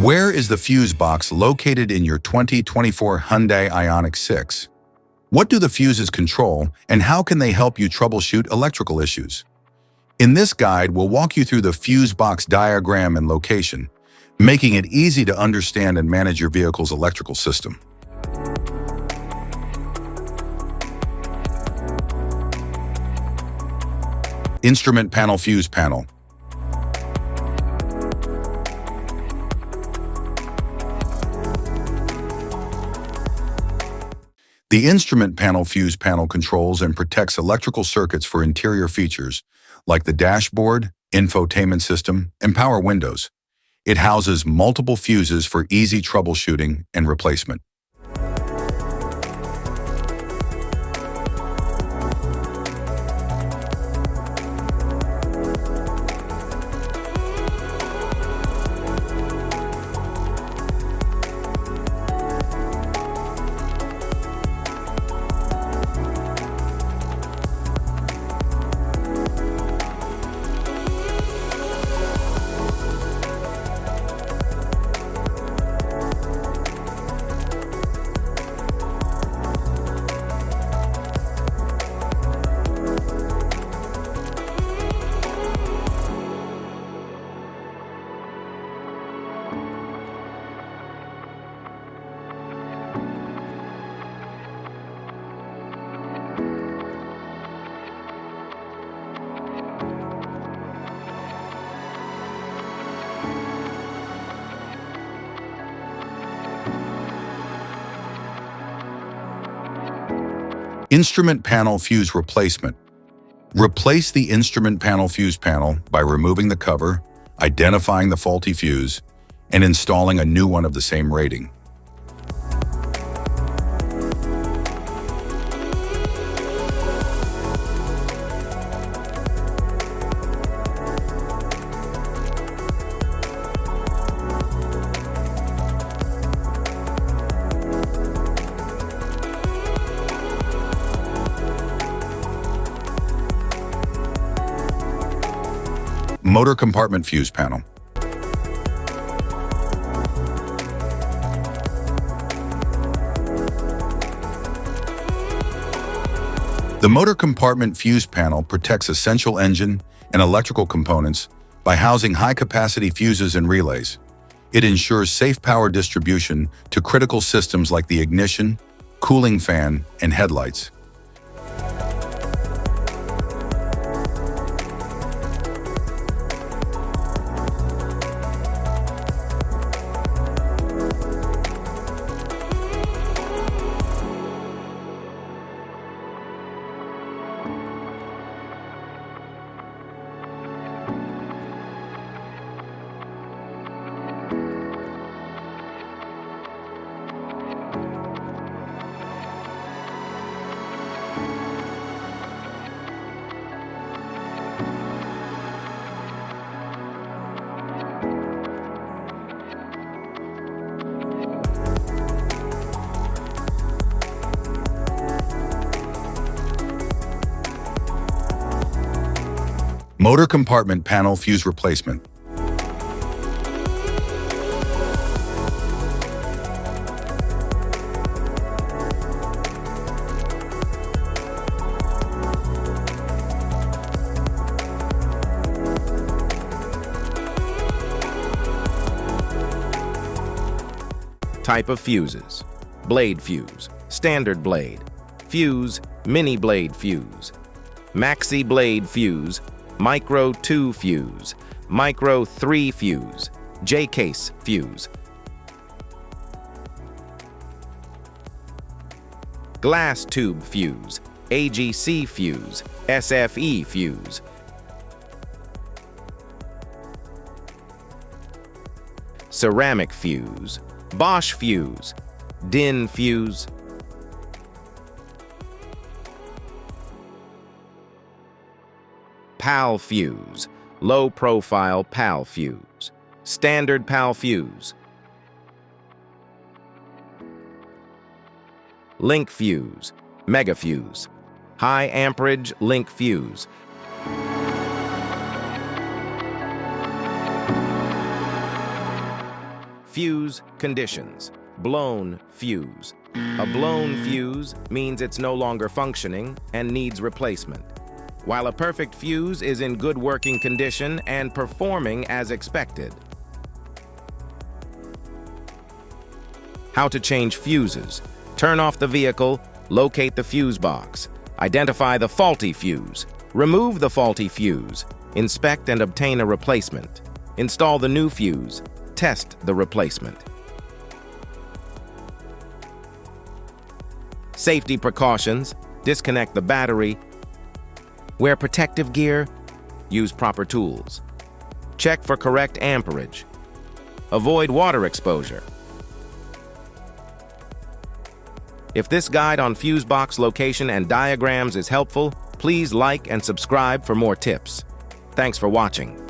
Where is the fuse box located in your 2024 Hyundai Ioniq 6? What do the fuses control, and how can they help you troubleshoot electrical issues? In this guide, we'll walk you through the fuse box diagram and location, making it easy to understand and manage your vehicle's electrical system. Instrument panel fuse panel. The instrument panel fuse panel controls and protects electrical circuits for interior features like the dashboard, infotainment system, and power windows. It houses multiple fuses for easy troubleshooting and replacement. Instrument panel fuse replacement. Replace the instrument panel fuse panel by removing the cover, identifying the faulty fuse, and installing a new one of the same rating. Motor compartment fuse panel. The motor compartment fuse panel protects essential engine and electrical components by housing high-capacity fuses and relays. It ensures safe power distribution to critical systems like the ignition, cooling fan, and headlights. Motor compartment panel fuse replacement. Type of fuses: blade fuse, standard blade, fuse, mini blade fuse, maxi blade fuse, micro 2 fuse, micro 3 fuse, J-case fuse, glass tube fuse, AGC fuse, SFE fuse, ceramic fuse, Bosch fuse, DIN fuse, PAL fuse, low profile PAL fuse, standard PAL fuse, link fuse, mega fuse, high amperage link fuse, Fuse conditions. Blown fuse. A blown fuse means it's no longer functioning and needs replacement, while a perfect fuse is in good working condition and performing as expected. How to change fuses. Turn off the vehicle, locate the fuse box, identify the faulty fuse, remove the faulty fuse, inspect and obtain a replacement, install the new fuse, test the replacement. Safety precautions. Disconnect the battery. Wear protective gear. Use proper tools. Check for correct amperage. Avoid water exposure. If this guide on fuse box location and diagrams is helpful, please like and subscribe for more tips. Thanks for watching.